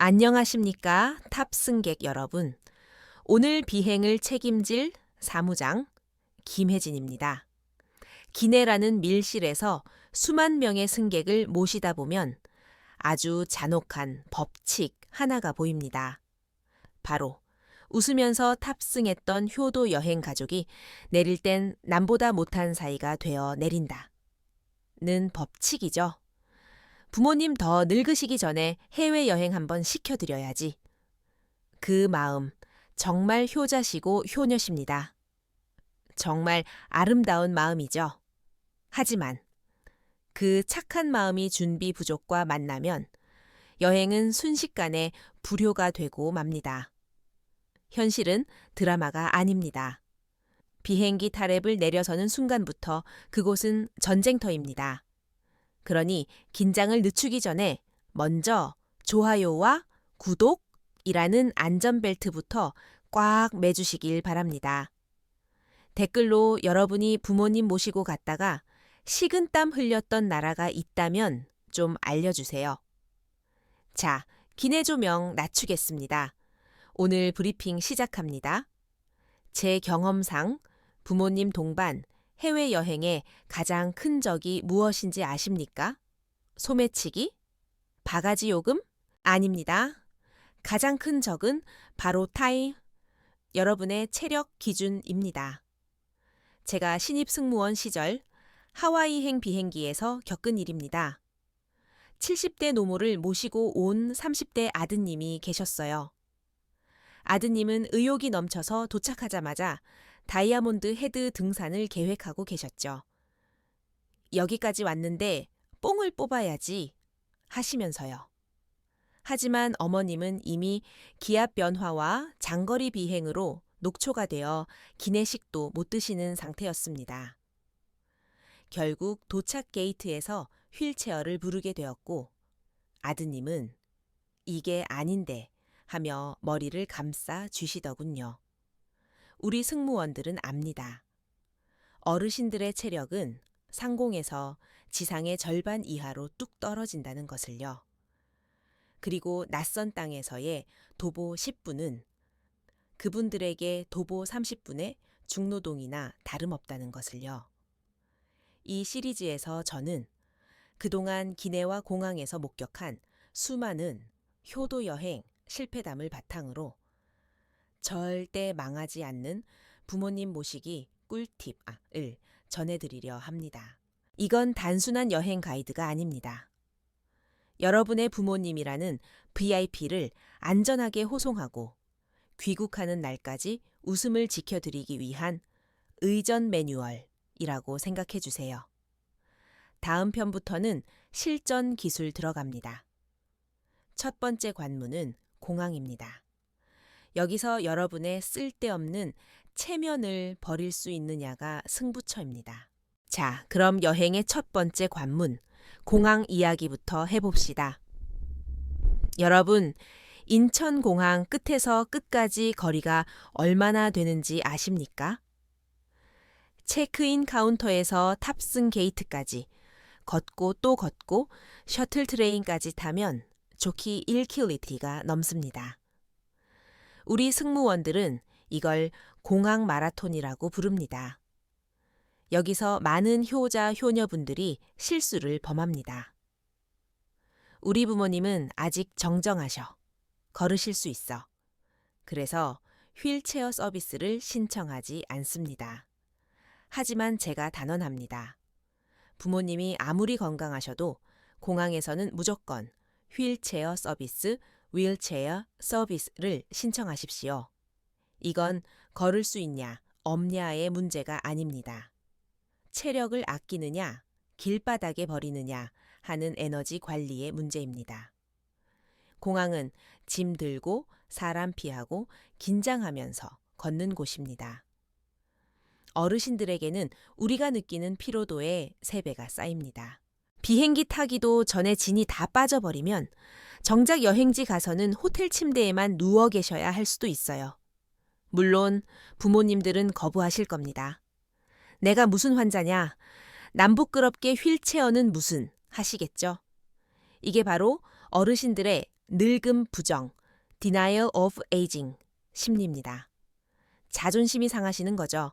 안녕하십니까, 탑승객 여러분. 오늘 비행을 책임질 사무장 김혜진입니다. 기내라는 밀실에서 수만 명의 승객을 모시다 보면 아주 잔혹한 법칙 하나가 보입니다. 바로 웃으면서 탑승했던 효도 여행 가족이 내릴 땐 남보다 못한 사이가 되어 내린다. 는 법칙이죠. 부모님 더 늙으시기 전에 해외여행 한번 시켜드려야지. 그 마음 정말 효자시고 효녀십니다. 정말 아름다운 마음이죠. 하지만 그 착한 마음이 준비 부족과 만나면 여행은 순식간에 불효가 되고 맙니다. 현실은 드라마가 아닙니다. 비행기 타랩을 내려서는 순간부터 그곳은 전쟁터입니다. 그러니 긴장을 늦추기 전에 먼저 좋아요와 구독이라는 안전벨트부터 꽉 매주시길 바랍니다. 댓글로 여러분이 부모님 모시고 갔다가 식은땀 흘렸던 나라가 있다면 좀 알려주세요. 자, 기내 조명 낮추겠습니다. 오늘 브리핑 시작합니다. 제 경험상 부모님 동반 해외여행의 가장 큰 적이 무엇인지 아십니까? 소매치기? 바가지 요금? 아닙니다. 가장 큰 적은 바로 타임, 여러분의 체력 기준입니다. 제가 신입 승무원 시절 하와이행 비행기에서 겪은 일입니다. 70대 노모를 모시고 온 30대 아드님이 계셨어요. 아드님은 의욕이 넘쳐서 도착하자마자 다이아몬드 헤드 등산을 계획하고 계셨죠. 여기까지 왔는데 뽕을 뽑아야지 하시면서요. 하지만 어머님은 이미 기압 변화와 장거리 비행으로 녹초가 되어 기내식도 못 드시는 상태였습니다. 결국 도착 게이트에서 휠체어를 부르게 되었고 아드님은 이게 아닌데 하며 머리를 감싸 주시더군요. 우리 승무원들은 압니다. 어르신들의 체력은 상공에서 지상의 절반 이하로 뚝 떨어진다는 것을요. 그리고 낯선 땅에서의 도보 10분은 그분들에게 도보 30분의 중노동이나 다름없다는 것을요. 이 시리즈에서 저는 그동안 기내와 공항에서 목격한 수많은 효도 여행 실패담을 바탕으로 절대 망하지 않는 부모님 모시기 꿀팁을 전해드리려 합니다. 이건 단순한 여행 가이드가 아닙니다. 여러분의 부모님이라는 VIP를 안전하게 호송하고 귀국하는 날까지 웃음을 지켜드리기 위한 의전 매뉴얼이라고 생각해 주세요. 다음 편부터는 실전 기술 들어갑니다. 첫 번째 관문은 공항입니다. 여기서 여러분의 쓸데없는 체면을 버릴 수 있느냐가 승부처입니다. 자, 그럼 여행의 첫 번째 관문, 공항 이야기부터 해봅시다. 여러분, 인천공항 끝에서 끝까지 거리가 얼마나 되는지 아십니까? 체크인 카운터에서 탑승 게이트까지 걷고 또 걷고 셔틀 트레인까지 타면 좋기 1km가 넘습니다. 우리 승무원들은 이걸 공항 마라톤이라고 부릅니다. 여기서 많은 효자, 효녀분들이 실수를 범합니다. 우리 부모님은 아직 정정하셔. 걸으실 수 있어. 그래서 휠체어 서비스를 신청하지 않습니다. 하지만 제가 단언합니다. 부모님이 아무리 건강하셔도 공항에서는 무조건 휠체어 서비스, 휠체어 서비스를 신청하십시오. 이건 걸을 수 있냐, 없냐의 문제가 아닙니다. 체력을 아끼느냐, 길바닥에 버리느냐 하는 에너지 관리의 문제입니다. 공항은 짐 들고 사람 피하고 긴장하면서 걷는 곳입니다. 어르신들에게는 우리가 느끼는 피로도의 3배가 쌓입니다. 비행기 타기도 전에 진이 다 빠져버리면 정작 여행지 가서는 호텔 침대에만 누워 계셔야 할 수도 있어요. 물론 부모님들은 거부하실 겁니다. 내가 무슨 환자냐? 남부끄럽게 휠체어는 무슨 하시겠죠? 이게 바로 어르신들의 늙음 부정, denial of aging 심리입니다. 자존심이 상하시는 거죠.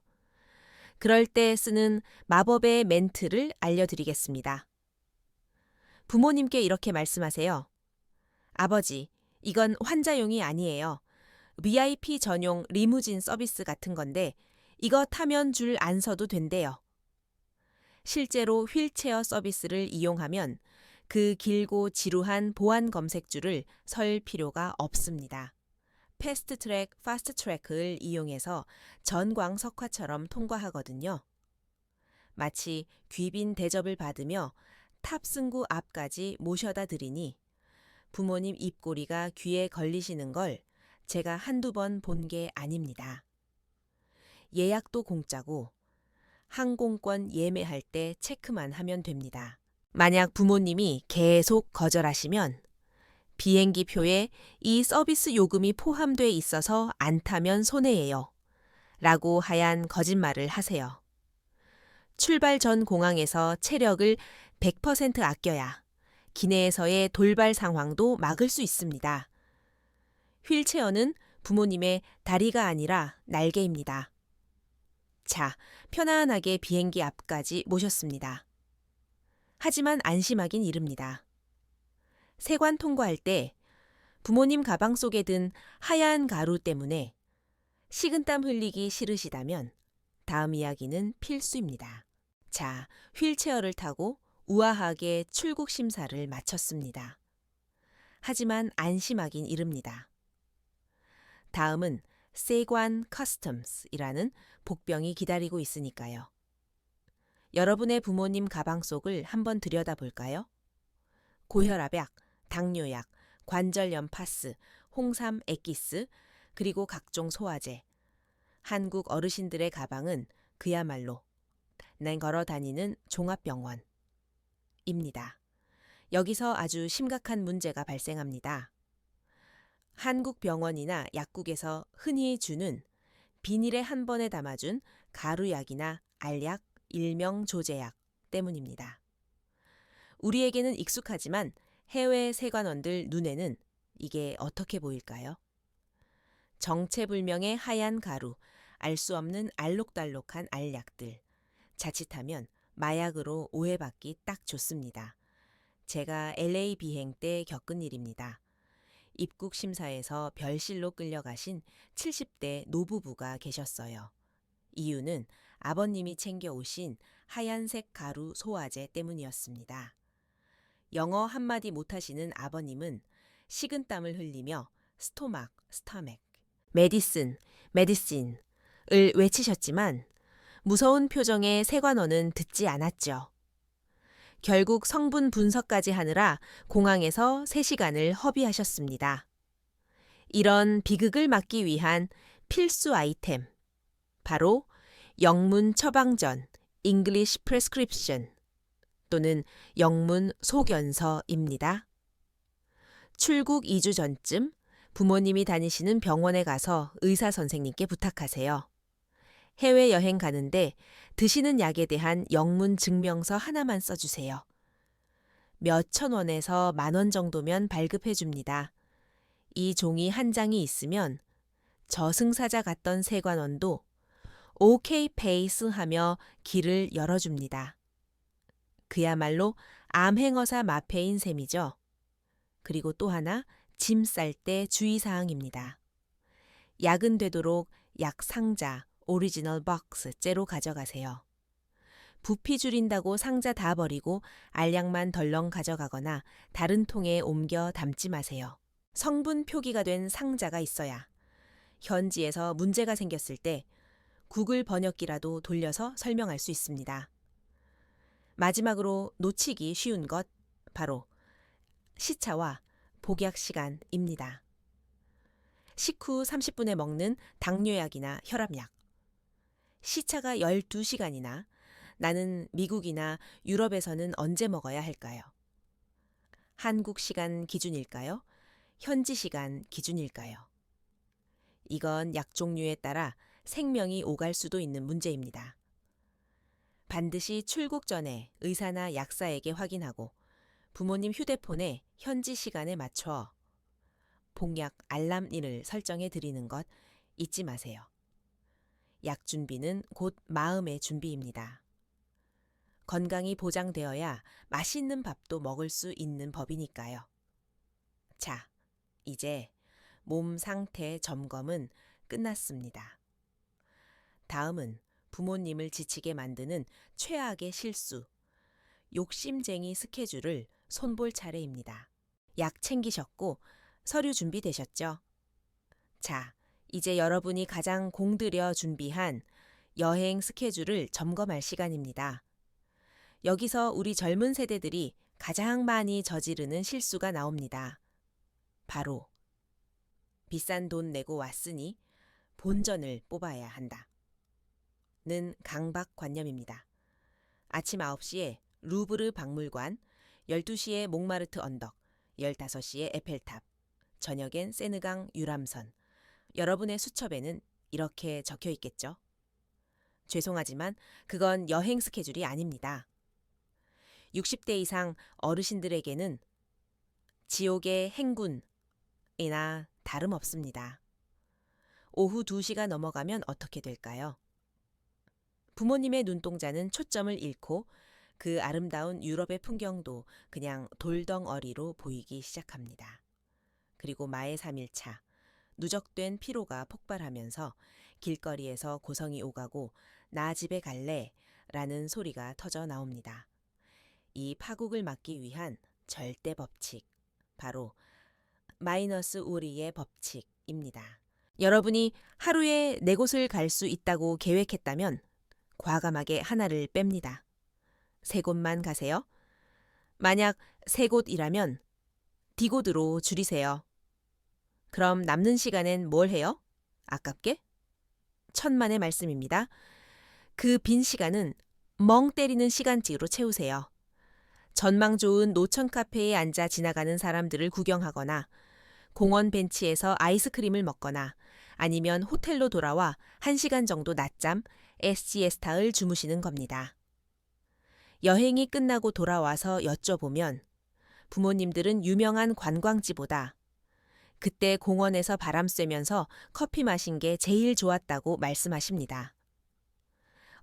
그럴 때 쓰는 마법의 멘트를 알려드리겠습니다. 부모님께 이렇게 말씀하세요. 아버지, 이건 환자용이 아니에요. VIP 전용 리무진 서비스 같은 건데 이거 타면 줄 안 서도 된대요. 실제로 휠체어 서비스를 이용하면 그 길고 지루한 보안 검색줄을 설 필요가 없습니다. 패스트트랙, 파스트트랙을 이용해서 전광석화처럼 통과하거든요. 마치 귀빈 대접을 받으며 탑승구 앞까지 모셔다 드리니 부모님 입꼬리가 귀에 걸리시는 걸 제가 한두 번 본 게 아닙니다. 예약도 공짜고 항공권 예매할 때 체크만 하면 됩니다. 만약 부모님이 계속 거절하시면 비행기 표에 이 서비스 요금이 포함돼 있어서 안 타면 손해예요. 라고 하얀 거짓말을 하세요. 출발 전 공항에서 체력을 100% 아껴야 기내에서의 돌발 상황도 막을 수 있습니다. 휠체어는 부모님의 다리가 아니라 날개입니다. 자, 편안하게 비행기 앞까지 모셨습니다. 하지만 안심하긴 이릅니다. 세관 통과할 때 부모님 가방 속에 든 하얀 가루 때문에 식은땀 흘리기 싫으시다면 다음 이야기는 필수입니다. 자, 휠체어를 타고 우아하게 출국 심사를 마쳤습니다. 하지만 안심하긴 이릅니다. 다음은 세관 커스텀스이라는 복병이 기다리고 있으니까요. 여러분의 부모님 가방 속을 한번 들여다볼까요? 고혈압약, 당뇨약, 관절염 파스, 홍삼 액기스, 그리고 각종 소화제. 한국 어르신들의 가방은 그야말로 난 걸어 다니는 종합병원입니다. 여기서 아주 심각한 문제가 발생합니다. 한국 병원이나 약국에서 흔히 주는 비닐에 한 번에 담아준 가루약이나 알약, 일명 조제약 때문입니다. 우리에게는 익숙하지만 해외 세관원들 눈에는 이게 어떻게 보일까요? 정체불명의 하얀 가루, 알 수 없는 알록달록한 알약들. 자칫하면 마약으로 오해받기 딱 좋습니다. 제가 LA 비행 때 겪은 일입니다. 입국 심사에서 별실로 끌려가신 70대 노부부가 계셨어요. 이유는 아버님이 챙겨오신 하얀색 가루 소화제 때문이었습니다. 영어 한마디 못하시는 아버님은 식은땀을 흘리며 스토맥, 메디신을 외치셨지만 무서운 표정의 세관원은 듣지 않았죠. 결국 성분 분석까지 하느라 공항에서 3시간을 허비하셨습니다. 이런 비극을 막기 위한 필수 아이템, 바로 영문 처방전, English Prescription 또는 영문 소견서입니다. 출국 2주 전쯤 부모님이 다니시는 병원에 가서 의사 선생님께 부탁하세요. 해외여행 가는데 드시는 약에 대한 영문 증명서 하나만 써주세요. 몇천 원에서 10,000원 정도면 발급해 줍니다. 이 종이 한 장이 있으면 저승사자 같던 세관원도 오케이 페이스 하며 길을 열어줍니다. 그야말로 암행어사 마페인 셈이죠. 그리고 또 하나 짐 쌀 때 주의사항입니다. 약은 되도록 약 상자, 오리지널 박스 째로 가져가세요. 부피 줄인다고 상자 다 버리고 알약만 덜렁 가져가거나 다른 통에 옮겨 담지 마세요. 성분 표기가 된 상자가 있어야 현지에서 문제가 생겼을 때 구글 번역기라도 돌려서 설명할 수 있습니다. 마지막으로 놓치기 쉬운 것, 바로 시차와 복약 시간입니다. 식후 30분에 먹는 당뇨약이나 혈압약. 시차가 12시간이나 나는 미국이나 유럽에서는 언제 먹어야 할까요? 한국 시간 기준일까요? 현지 시간 기준일까요? 이건 약 종류에 따라 생명이 오갈 수도 있는 문제입니다. 반드시 출국 전에 의사나 약사에게 확인하고 부모님 휴대폰에 현지 시간에 맞춰 복약 알람일을 설정해 드리는 것 잊지 마세요. 약 준비는 곧 마음의 준비입니다. 건강이 보장되어야 맛있는 밥도 먹을 수 있는 법이니까요. 자, 이제 몸 상태 점검은 끝났습니다. 다음은 부모님을 지치게 만드는 최악의 실수, 욕심쟁이 스케줄을 손볼 차례입니다. 약 챙기셨고 서류 준비되셨죠? 자, 이제 여러분이 가장 공들여 준비한 여행 스케줄을 점검할 시간입니다. 여기서 우리 젊은 세대들이 가장 많이 저지르는 실수가 나옵니다. 바로 비싼 돈 내고 왔으니 본전을 뽑아야 한다. 는 강박관념입니다. 아침 9시에 루브르 박물관, 12시에 몽마르트 언덕, 15시에 에펠탑, 저녁엔 세느강 유람선. 여러분의 수첩에는 이렇게 적혀 있겠죠? 죄송하지만 그건 여행 스케줄이 아닙니다. 60대 이상 어르신들에게는 지옥의 행군이나 다름없습니다. 오후 2시가 넘어가면 어떻게 될까요? 부모님의 눈동자는 초점을 잃고 그 아름다운 유럽의 풍경도 그냥 돌덩어리로 보이기 시작합니다. 그리고 마의 3일차, 누적된 피로가 폭발하면서 길거리에서 고성이 오가고 나 집에 갈래? 라는 소리가 터져 나옵니다. 이 파국을 막기 위한 절대 법칙, 바로 마이너스 우리의 법칙입니다. 여러분이 하루에 4곳을 갈 수 있다고 계획했다면 과감하게 하나를 뺍니다. 3곳만 가세요. 만약 3곳이라면 D곳으로 줄이세요. 그럼 남는 시간엔 뭘 해요? 아깝게? 천만의 말씀입니다. 그 빈 시간은 멍 때리는 시간치로 채우세요. 전망 좋은 노천 카페에 앉아 지나가는 사람들을 구경하거나 공원 벤치에서 아이스크림을 먹거나 아니면 호텔로 돌아와 1시간 정도 낮잠, 시에스타를 주무시는 겁니다. 여행이 끝나고 돌아와서 여쭤보면 부모님들은 유명한 관광지보다 그때 공원에서 바람 쐬면서 커피 마신 게 제일 좋았다고 말씀하십니다.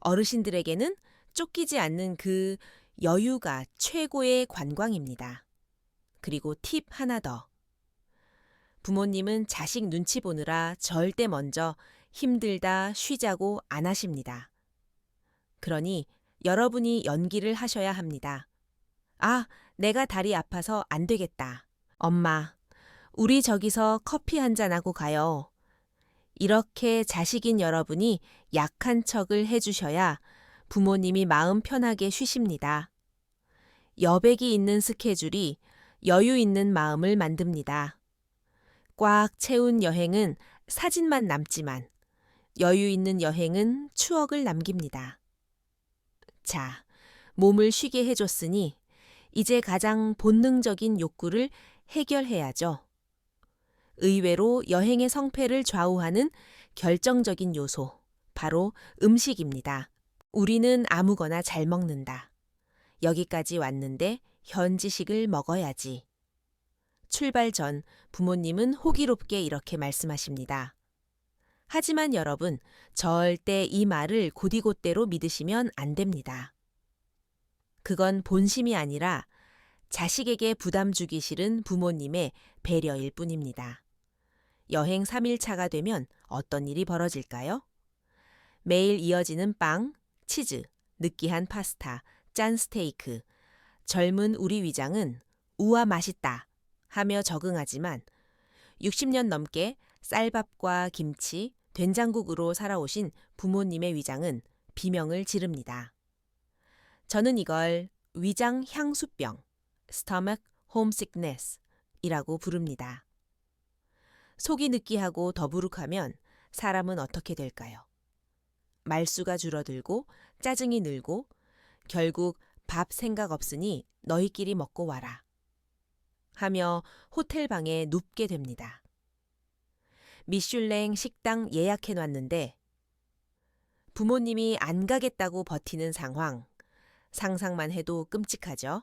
어르신들에게는 쫓기지 않는 그 여유가 최고의 관광입니다. 그리고 팁 하나 더. 부모님은 자식 눈치 보느라 절대 먼저 힘들다 쉬자고 안 하십니다. 그러니 여러분이 연기를 하셔야 합니다. 아, 내가 다리 아파서 안 되겠다. 엄마, 우리 저기서 커피 한잔하고 가요. 이렇게 자식인 여러분이 약한 척을 해주셔야 부모님이 마음 편하게 쉬십니다. 여백이 있는 스케줄이 여유 있는 마음을 만듭니다. 꽉 채운 여행은 사진만 남지만 여유 있는 여행은 추억을 남깁니다. 자, 몸을 쉬게 해줬으니 이제 가장 본능적인 욕구를 해결해야죠. 의외로 여행의 성패를 좌우하는 결정적인 요소, 바로 음식입니다. 우리는 아무거나 잘 먹는다. 여기까지 왔는데 현지식을 먹어야지. 출발 전 부모님은 호기롭게 이렇게 말씀하십니다. 하지만 여러분, 절대 이 말을 곧이곧대로 믿으시면 안 됩니다. 그건 본심이 아니라 자식에게 부담 주기 싫은 부모님의 배려일 뿐입니다. 여행 3일차가 되면 어떤 일이 벌어질까요? 매일 이어지는 빵, 치즈, 느끼한 파스타, 짠 스테이크. 젊은 우리 위장은 우와 맛있다 하며 적응하지만 60년 넘게 쌀밥과 김치, 된장국으로 살아오신 부모님의 위장은 비명을 지릅니다. 저는 이걸 위장 향수병, stomach homesickness 이라고 부릅니다. 속이 느끼하고 더부룩하면 사람은 어떻게 될까요? 말수가 줄어들고 짜증이 늘고 결국 밥 생각 없으니 너희끼리 먹고 와라 하며 호텔 방에 눕게 됩니다. 미슐랭 식당 예약해놨는데 부모님이 안 가겠다고 버티는 상황, 상상만 해도 끔찍하죠?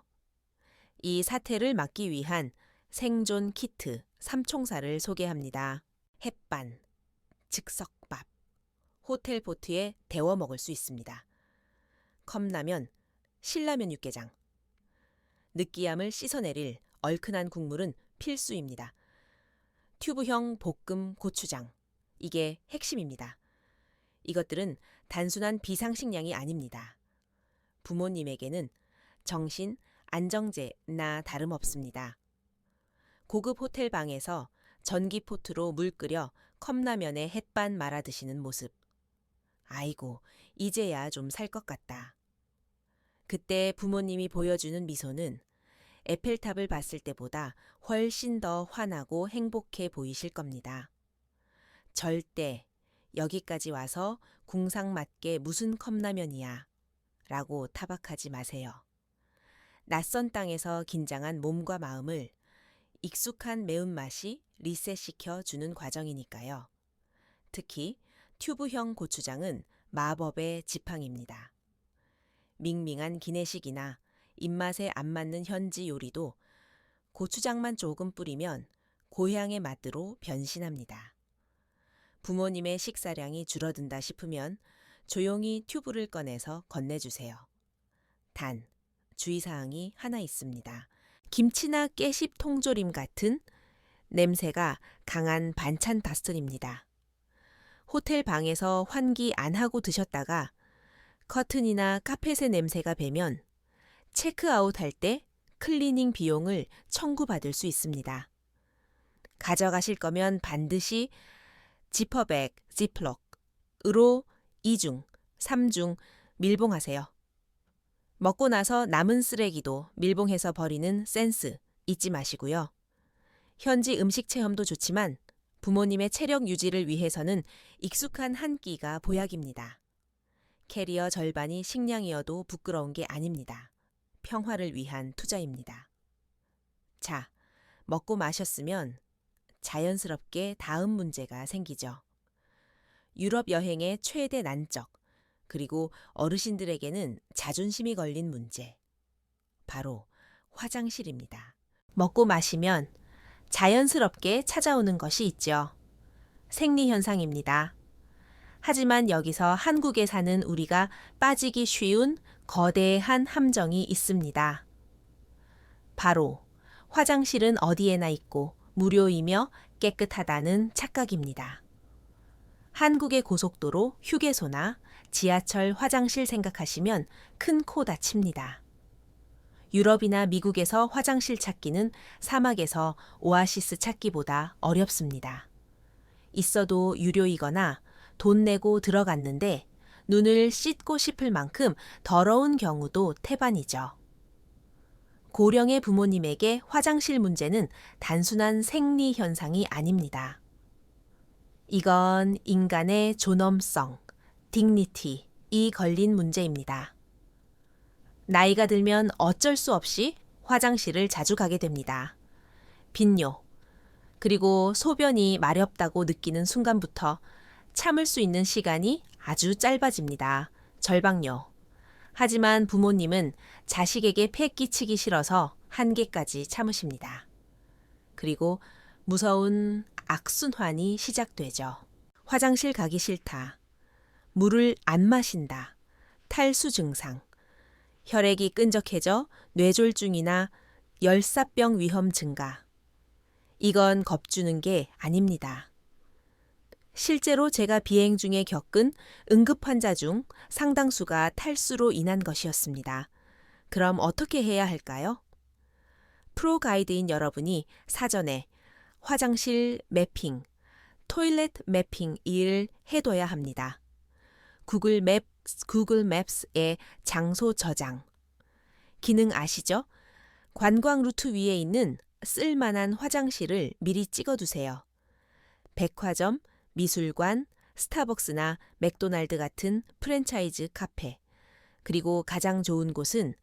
이 사태를 막기 위한 생존 키트, 삼총사를 소개합니다. 햇반, 즉석밥, 호텔 보트에 데워 먹을 수 있습니다. 컵라면, 신라면 육개장. 느끼함을 씻어내릴 얼큰한 국물은 필수입니다. 튜브형 볶음 고추장. 이게 핵심입니다. 이것들은 단순한 비상식량이 아닙니다. 부모님에게는 정신, 안정제나 다름없습니다. 고급 호텔 방에서 전기포트로 물 끓여 컵라면에 햇반 말아 드시는 모습. 아이고, 이제야 좀 살 것 같다. 그때 부모님이 보여주는 미소는 에펠탑을 봤을 때보다 훨씬 더 환하고 행복해 보이실 겁니다. 절대 여기까지 와서 궁상맞게 무슨 컵라면이야 라고 타박하지 마세요. 낯선 땅에서 긴장한 몸과 마음을 익숙한 매운맛이 리셋시켜 주는 과정이니까요. 특히 튜브형 고추장은 마법의 지팡이입니다. 밍밍한 기내식이나 입맛에 안 맞는 현지 요리도 고추장만 조금 뿌리면 고향의 맛으로 변신합니다. 부모님의 식사량이 줄어든다 싶으면 조용히 튜브를 꺼내서 건네주세요. 단, 주의사항이 하나 있습니다. 김치나 깨씹 통조림 같은 냄새가 강한 반찬 다스입니다. 호텔 방에서 환기 안 하고 드셨다가 커튼이나 카펫의 냄새가 배면 체크아웃 할 때 클리닝 비용을 청구받을 수 있습니다. 가져가실 거면 반드시 지퍼백, 지플럭으로 2중, 3중 밀봉하세요. 먹고 나서 남은 쓰레기도 밀봉해서 버리는 센스 잊지 마시고요. 현지 음식 체험도 좋지만 부모님의 체력 유지를 위해서는 익숙한 한 끼가 보약입니다. 캐리어 절반이 식량이어도 부끄러운 게 아닙니다. 평화를 위한 투자입니다. 자, 먹고 마셨으면 자연스럽게 다음 문제가 생기죠. 유럽 여행의 최대 난적, 그리고 어르신들에게는 자존심이 걸린 문제. 바로 화장실입니다. 먹고 마시면 자연스럽게 찾아오는 것이 있죠. 생리현상입니다. 하지만 여기서 한국에 사는 우리가 빠지기 쉬운 거대한 함정이 있습니다. 바로 화장실은 어디에나 있고 무료이며 깨끗하다는 착각입니다. 한국의 고속도로, 휴게소나 지하철 화장실 생각하시면 큰 코 다칩니다. 유럽이나 미국에서 화장실 찾기는 사막에서 오아시스 찾기보다 어렵습니다. 있어도 유료이거나 돈 내고 들어갔는데 눈을 씻고 싶을 만큼 더러운 경우도 태반이죠. 고령의 부모님에게 화장실 문제는 단순한 생리 현상이 아닙니다. 이건 인간의 존엄성, 디그니티이 걸린 문제입니다. 나이가 들면 어쩔 수 없이 화장실을 자주 가게 됩니다. 빈뇨, 그리고 소변이 마렵다고 느끼는 순간부터 참을 수 있는 시간이 아주 짧아집니다. 절박뇨. 하지만 부모님은 자식에게 폐 끼치기 싫어서 한계까지 참으십니다. 그리고 무서운 악순환이 시작되죠. 화장실 가기 싫다. 물을 안 마신다. 탈수 증상. 혈액이 끈적해져 뇌졸중이나 열사병 위험 증가. 이건 겁주는 게 아닙니다. 실제로 제가 비행 중에 겪은 응급 환자 중 상당수가 탈수로 인한 것이었습니다. 그럼 어떻게 해야 할까요? 프로 가이드인 여러분이 사전에 화장실 매핑, 토일렛 매핑 일을 해둬야 합니다. 구글 맵스의 장소 저장. 기능 아시죠? 관광 루트 위에 있는 쓸만한 화장실을 미리 찍어두세요. 백화점, 미술관, 스타벅스나 맥도날드 같은 프랜차이즈 카페, 그리고 가장 좋은 곳은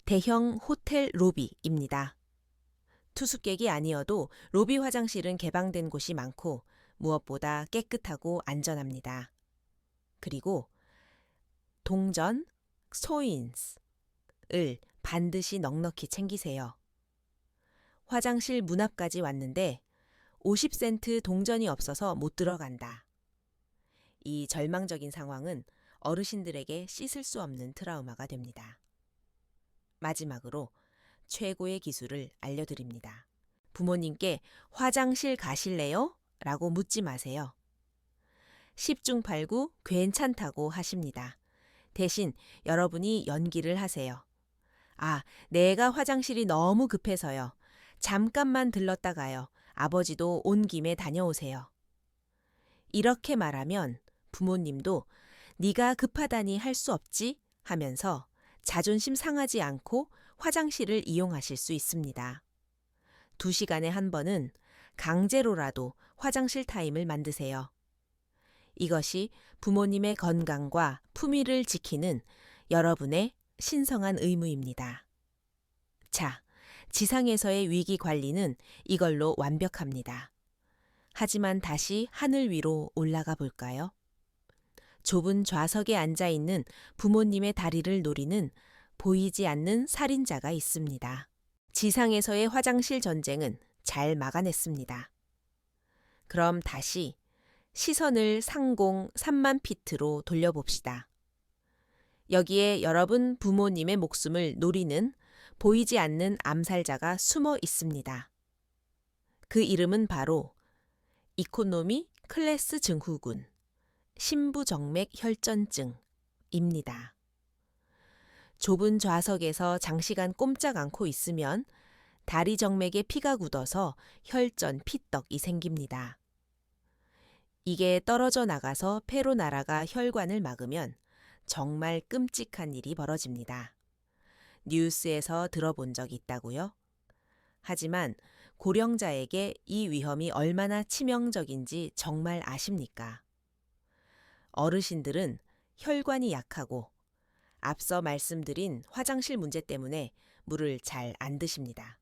대형 호텔 로비입니다. 투숙객이 아니어도 로비 화장실은 개방된 곳이 많고 무엇보다 깨끗하고 안전합니다. 그리고 동전, 소인스를 반드시 넉넉히 챙기세요. 화장실 문 앞까지 왔는데 50센트 동전이 없어서 못 들어간다. 이 절망적인 상황은 어르신들에게 씻을 수 없는 트라우마가 됩니다. 마지막으로 최고의 기술을 알려드립니다. 부모님께 화장실 가실래요? 라고 묻지 마세요. 10중 8구 괜찮다고 하십니다. 대신 여러분이 연기를 하세요. 아, 내가 화장실이 너무 급해서요. 잠깐만 들렀다 가요. 아버지도 온 김에 다녀오세요. 이렇게 말하면 부모님도 네가 급하다니 할 수 없지 하면서 자존심 상하지 않고 화장실을 이용하실 수 있습니다. 2시간에 한 번은 강제로라도 화장실 타임을 만드세요. 이것이 부모님의 건강과 품위를 지키는 여러분의 신성한 의무입니다. 자, 지상에서의 위기 관리는 이걸로 완벽합니다. 하지만 다시 하늘 위로 올라가 볼까요? 좁은 좌석에 앉아 있는 부모님의 다리를 노리는 보이지 않는 살인자가 있습니다. 지상에서의 화장실 전쟁은 잘 막아냈습니다. 그럼 다시 시선을 상공 3만 피트로 돌려봅시다. 여기에 여러분 부모님의 목숨을 노리는 보이지 않는 암살자가 숨어 있습니다. 그 이름은 바로 이코노미 클래스 증후군, 심부정맥 혈전증입니다. 좁은 좌석에서 장시간 꼼짝 않고 있으면 다리 정맥에 피가 굳어서 혈전 피떡이 생깁니다. 이게 떨어져 나가서 폐로 날아가 혈관을 막으면 정말 끔찍한 일이 벌어집니다. 뉴스에서 들어본 적 있다고요? 하지만 고령자에게 이 위험이 얼마나 치명적인지 정말 아십니까? 어르신들은 혈관이 약하고 앞서 말씀드린 화장실 문제 때문에 물을 잘 안 드십니다.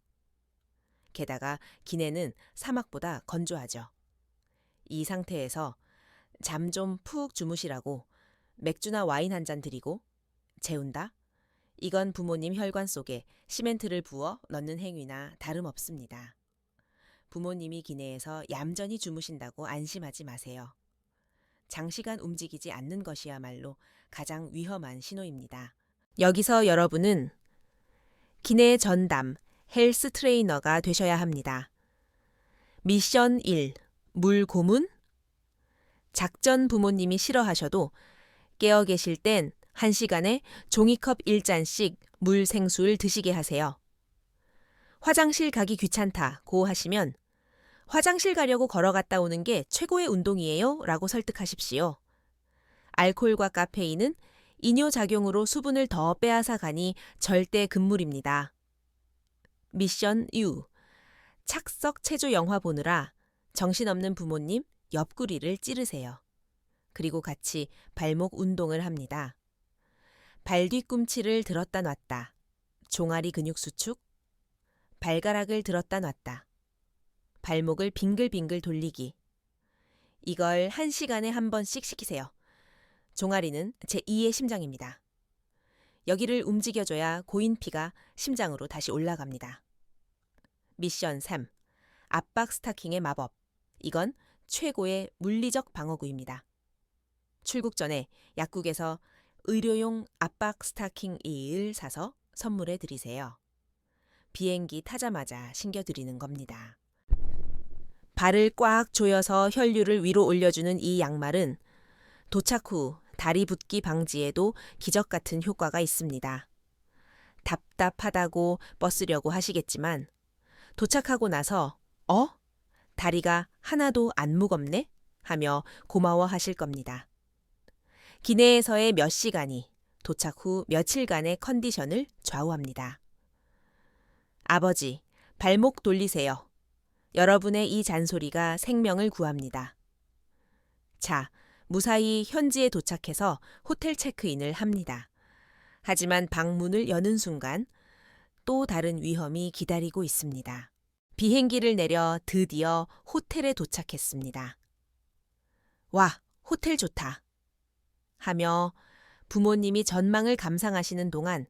게다가 기내는 사막보다 건조하죠. 이 상태에서 잠 좀 푹 주무시라고 맥주나 와인 한 잔 드리고 재운다? 이건 부모님 혈관 속에 시멘트를 부어 넣는 행위나 다름없습니다. 부모님이 기내에서 얌전히 주무신다고 안심하지 마세요. 장시간 움직이지 않는 것이야말로 가장 위험한 신호입니다. 여기서 여러분은 기내 전담 헬스 트레이너가 되셔야 합니다. 미션 1. 물 고문? 작전 부모님이 싫어하셔도 깨어 계실 땐 1시간에 종이컵 1잔씩 물 생수를 드시게 하세요. 화장실 가기 귀찮다고 하시면 화장실 가려고 걸어갔다 오는 게 최고의 운동이에요 라고 설득하십시오. 알코올과 카페인은 이뇨작용으로 수분을 더 빼앗아 가니 절대 금물입니다. 미션 U. 착석 체조 영화 보느라 정신없는 부모님 옆구리를 찌르세요. 그리고 같이 발목 운동을 합니다. 발 뒤꿈치를 들었다 놨다. 종아리 근육 수축. 발가락을 들었다 놨다. 발목을 빙글빙글 돌리기. 이걸 1시간에 한 번씩 시키세요. 종아리는 제2의 심장입니다. 여기를 움직여줘야 고인 피가 심장으로 다시 올라갑니다. 미션 3. 압박 스타킹의 마법. 이건 최고의 물리적 방어구입니다. 출국 전에 약국에서 의료용 압박 스타킹 2를 사서 선물해 드리세요. 비행기 타자마자 신겨드리는 겁니다. 발을 꽉 조여서 혈류를 위로 올려주는 이 양말은 도착 후 다리 붓기 방지에도 기적 같은 효과가 있습니다. 답답하다고 벗으려고 하시겠지만 도착하고 나서 다리가 하나도 안 무겁네? 하며 고마워하실 겁니다. 기내에서의 몇 시간이 도착 후 며칠간의 컨디션을 좌우합니다. 아버지, 발목 돌리세요. 여러분의 이 잔소리가 생명을 구합니다. 자, 무사히 현지에 도착해서 호텔 체크인을 합니다. 하지만 방문을 여는 순간 또 다른 위험이 기다리고 있습니다. 비행기를 내려 드디어 호텔에 도착했습니다. 와, 호텔 좋다. 하며 부모님이 전망을 감상하시는 동안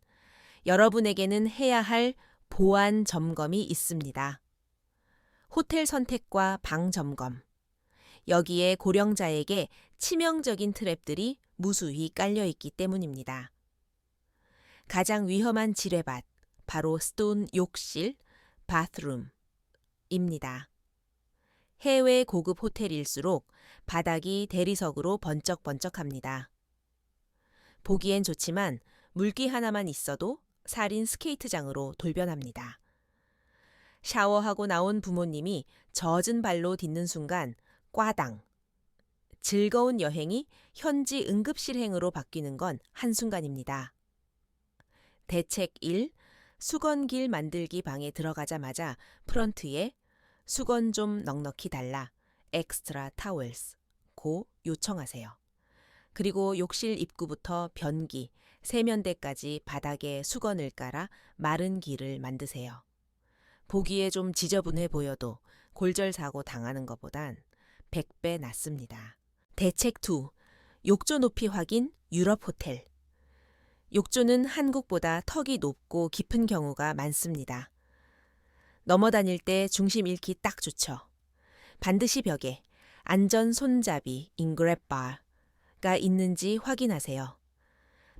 여러분에게는 해야 할 보안 점검이 있습니다. 호텔 선택과 방 점검. 여기에 고령자에게 치명적인 트랩들이 무수히 깔려 있기 때문입니다. 가장 위험한 지뢰밭, 바로 스톤 욕실, 바스룸입니다. 해외 고급 호텔일수록 바닥이 대리석으로 번쩍번쩍합니다. 보기엔 좋지만 물기 하나만 있어도 살인 스케이트장으로 돌변합니다. 샤워하고 나온 부모님이 젖은 발로 딛는 순간 꽈당. 즐거운 여행이 현지 응급실행으로 바뀌는 건 한순간입니다. 대책 1. 수건길 만들기 방에 들어가자마자 프런트에 수건 좀 넉넉히 달라, 엑스트라 타월스 고 요청하세요. 그리고 욕실 입구부터 변기, 세면대까지 바닥에 수건을 깔아 마른 길을 만드세요. 보기에 좀 지저분해 보여도 골절사고 당하는 것보단 100배 낫습니다. 대책 2. 욕조 높이 확인 유럽 호텔. 욕조는 한국보다 턱이 높고 깊은 경우가 많습니다. 넘어다닐 때 중심 잃기 딱 좋죠. 반드시 벽에 안전 손잡이 인그랩바가 있는지 확인하세요.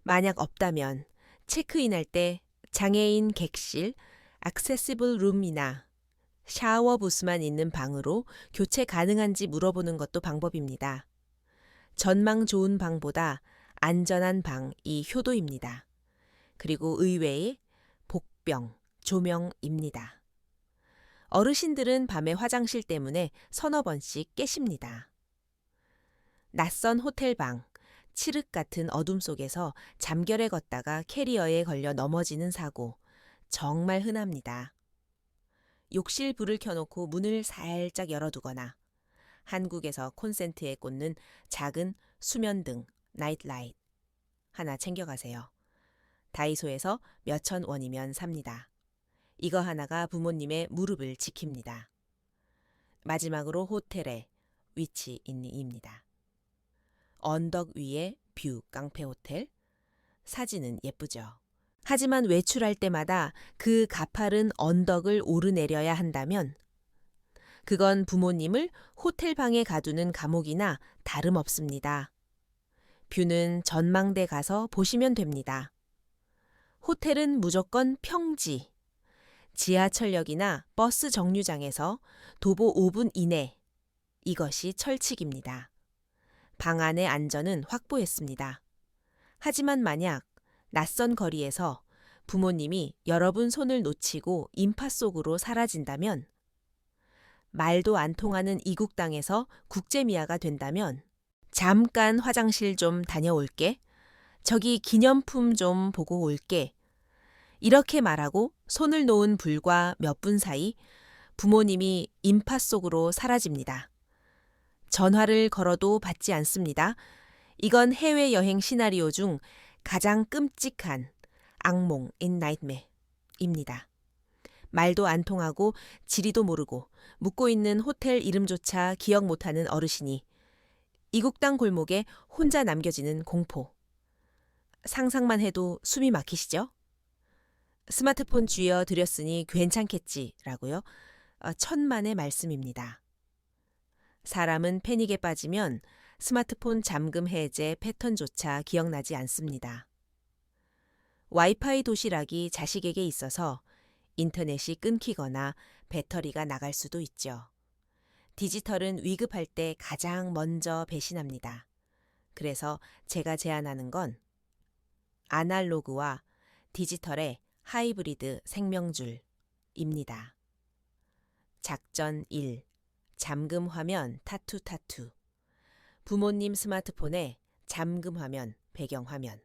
만약 없다면 체크인할 때 장애인 객실, 액세시블 룸이나 샤워 부스만 있는 방으로 교체 가능한지 물어보는 것도 방법입니다. 전망 좋은 방보다 안전한 방이 효도입니다. 그리고 의외의 복병, 조명입니다. 어르신들은 밤에 화장실 때문에 서너 번씩 깨십니다. 낯선 호텔방, 칠흑 같은 어둠 속에서 잠결에 걷다가 캐리어에 걸려 넘어지는 사고, 정말 흔합니다. 욕실 불을 켜놓고 문을 살짝 열어두거나 한국에서 콘센트에 꽂는 작은 수면등, 나이트라이트 하나 챙겨가세요. 다이소에서 몇천 원이면 삽니다. 이거 하나가 부모님의 무릎을 지킵니다. 마지막으로 호텔의 위치입니다. 언덕 위에 뷰 깡패 호텔. 사진은 예쁘죠. 하지만 외출할 때마다 그 가파른 언덕을 오르내려야 한다면 그건 부모님을 호텔 방에 가두는 감옥이나 다름없습니다. 뷰는 전망대 가서 보시면 됩니다. 호텔은 무조건 평지. 지하철역이나 버스 정류장에서 도보 5분 이내. 이것이 철칙입니다. 방 안의 안전은 확보했습니다. 하지만 만약 낯선 거리에서 부모님이 여러분 손을 놓치고 인파 속으로 사라진다면, 말도 안 통하는 이국 땅에서 국제미아가 된다면, 잠깐 화장실 좀 다녀올게, 저기 기념품 좀 보고 올게, 이렇게 말하고 손을 놓은 불과 몇 분 사이 부모님이 인파 속으로 사라집니다. 전화를 걸어도 받지 않습니다. 이건 해외여행 시나리오 중 가장 끔찍한 악몽인 나이트메입니다. 말도 안 통하고 지리도 모르고 묵고 있는 호텔 이름조차 기억 못하는 어르신이 이국 땅 골목에 혼자 남겨지는 공포. 상상만 해도 숨이 막히시죠? 스마트폰 쥐어드렸으니 괜찮겠지라고요? 천만의 말씀입니다. 사람은 패닉에 빠지면 스마트폰 잠금 해제 패턴조차 기억나지 않습니다. 와이파이 도시락이 자식에게 있어서 인터넷이 끊기거나 배터리가 나갈 수도 있죠. 디지털은 위급할 때 가장 먼저 배신합니다. 그래서 제가 제안하는 건 아날로그와 디지털의 하이브리드 생명줄입니다. 작전 1. 잠금 화면 타투. 부모님 스마트폰에 잠금 화면, 배경 화면.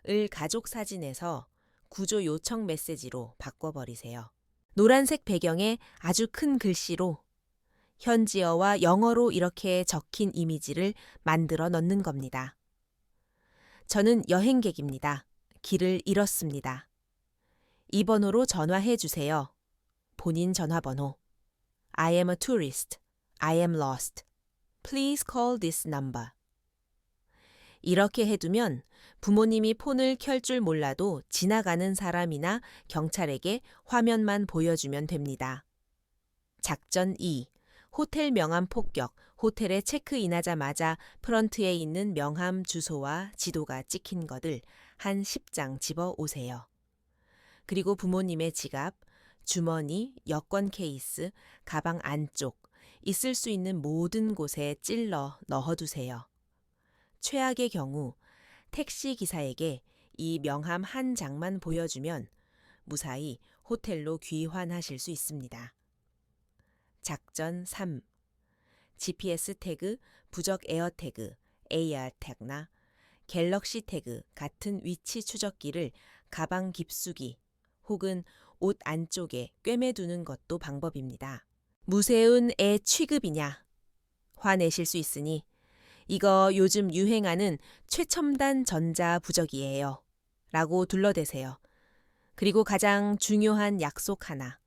을 가족 사진에서 구조 요청 메시지로 바꿔버리세요. 노란색 배경에 아주 큰 글씨로 현지어와 영어로 이렇게 적힌 이미지를 만들어 넣는 겁니다. 저는 여행객입니다. 길을 잃었습니다. 이 번호로 전화해 주세요. 본인 전화번호. I am a tourist. I am lost. Please call this number. 이렇게 해두면 부모님이 폰을 켤 줄 몰라도 지나가는 사람이나 경찰에게 화면만 보여주면 됩니다. 작전 2. 호텔 명함 폭격. 호텔에 체크인하자마자 프런트에 있는 명함 주소와 지도가 찍힌 것을 한 10장 집어 오세요. 그리고 부모님의 지갑, 주머니, 여권 케이스, 가방 안쪽, 있을 수 있는 모든 곳에 찔러 넣어두세요. 최악의 경우 택시 기사에게 이 명함 한 장만 보여주면 무사히 호텔로 귀환하실 수 있습니다. 작전 3. GPS 태그, 부적 에어 태그, AR 태그나 갤럭시 태그 같은 위치 추적기를 가방 깊숙이 혹은 옷 안쪽에 꿰매두는 것도 방법입니다. 무세운 애 취급이냐? 화내실 수 있으니 이거 요즘 유행하는 최첨단 전자 부적이에요. 라고 둘러대세요. 그리고 가장 중요한 약속 하나.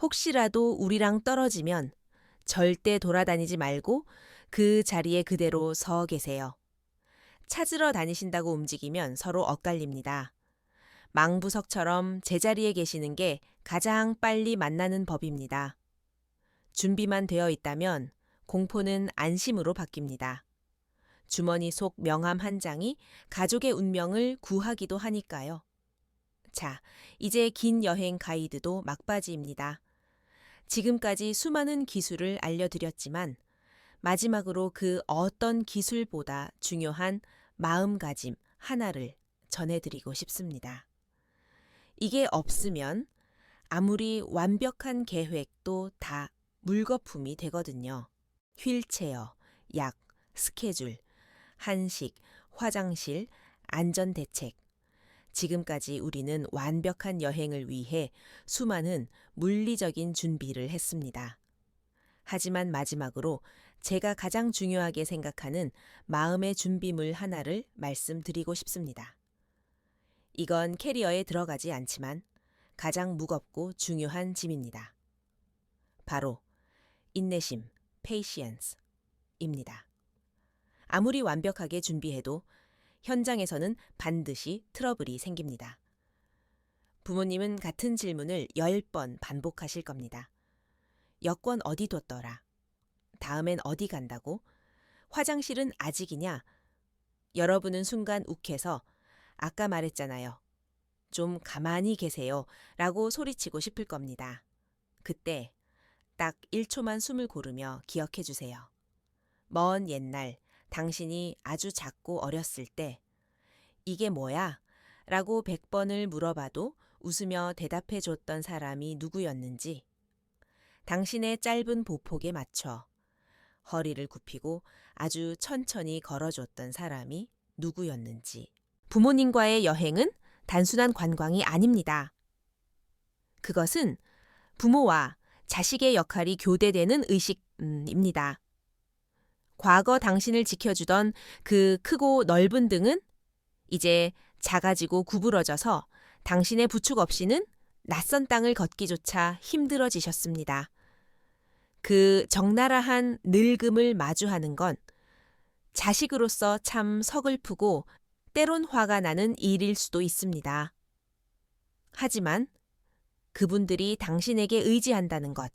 혹시라도 우리랑 떨어지면 절대 돌아다니지 말고 그 자리에 그대로 서 계세요. 찾으러 다니신다고 움직이면 서로 엇갈립니다. 망부석처럼 제자리에 계시는 게 가장 빨리 만나는 법입니다. 준비만 되어 있다면 공포는 안심으로 바뀝니다. 주머니 속 명함 한 장이 가족의 운명을 구하기도 하니까요. 자, 이제 긴 여행 가이드도 막바지입니다. 지금까지 수많은 기술을 알려드렸지만 마지막으로 그 어떤 기술보다 중요한 마음가짐 하나를 전해드리고 싶습니다. 이게 없으면 아무리 완벽한 계획도 다 물거품이 되거든요. 휠체어, 약, 스케줄, 한식, 화장실, 안전대책. 지금까지 우리는 완벽한 여행을 위해 수많은 물리적인 준비를 했습니다. 하지만 마지막으로 제가 가장 중요하게 생각하는 마음의 준비물 하나를 말씀드리고 싶습니다. 이건 캐리어에 들어가지 않지만 가장 무겁고 중요한 짐입니다. 바로 인내심, patience입니다. 아무리 완벽하게 준비해도 현장에서는 반드시 트러블이 생깁니다. 부모님은 같은 질문을 10번 반복하실 겁니다. 여권 어디 뒀더라? 다음엔 어디 간다고? 화장실은 아직이냐? 여러분은 순간 욱해서 아까 말했잖아요. 좀 가만히 계세요. 라고 소리치고 싶을 겁니다. 그때 딱 1초만 숨을 고르며 기억해 주세요. 먼 옛날 당신이 아주 작고 어렸을 때 이게 뭐야? 라고 100번을 물어봐도 웃으며 대답해 줬던 사람이 누구였는지, 당신의 짧은 보폭에 맞춰 허리를 굽히고 아주 천천히 걸어줬던 사람이 누구였는지. 부모님과의 여행은 단순한 관광이 아닙니다. 그것은 부모와 자식의 역할이 교대되는 의식입니다. 과거 당신을 지켜주던 그 크고 넓은 등은 이제 작아지고 구부러져서 당신의 부축 없이는 낯선 땅을 걷기조차 힘들어지셨습니다. 그 적나라한 늙음을 마주하는 건 자식으로서 참 서글프고 때론 화가 나는 일일 수도 있습니다. 하지만 그분들이 당신에게 의지한다는 것,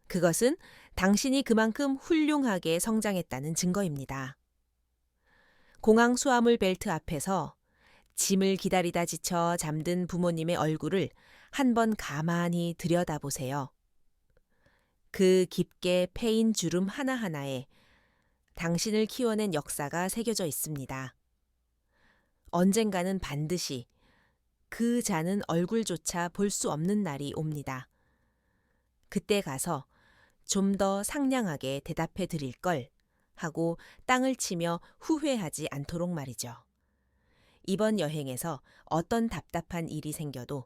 그것은 당신이 그만큼 훌륭하게 성장했다는 증거입니다. 공항 수화물 벨트 앞에서 짐을 기다리다 지쳐 잠든 부모님의 얼굴을 한번 가만히 들여다보세요. 그 깊게 패인 주름 하나하나에 당신을 키워낸 역사가 새겨져 있습니다. 언젠가는 반드시 그 자는 얼굴조차 볼 수 없는 날이 옵니다. 그때 가서 좀 더 상냥하게 대답해 드릴 걸 하고 땅을 치며 후회하지 않도록 말이죠. 이번 여행에서 어떤 답답한 일이 생겨도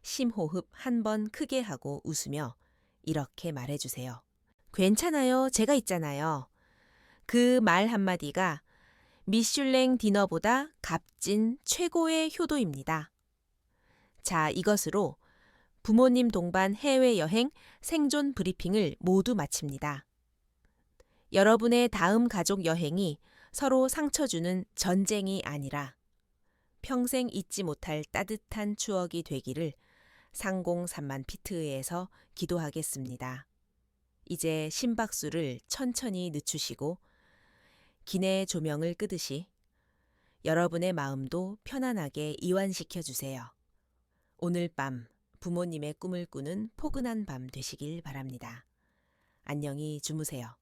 심호흡 한 번 크게 하고 웃으며 이렇게 말해주세요. 괜찮아요. 제가 있잖아요. 그 말 한마디가 미슐랭 디너보다 값진 최고의 효도입니다. 자, 이것으로 부모님 동반 해외여행 생존 브리핑을 모두 마칩니다. 여러분의 다음 가족 여행이 서로 상처 주는 전쟁이 아니라 평생 잊지 못할 따뜻한 추억이 되기를 상공 3만 피트에서 기도하겠습니다. 이제 심박수를 천천히 늦추시고 기내 조명을 끄듯이 여러분의 마음도 편안하게 이완시켜 주세요. 오늘 밤 부모님의 꿈을 꾸는 포근한 밤 되시길 바랍니다. 안녕히 주무세요.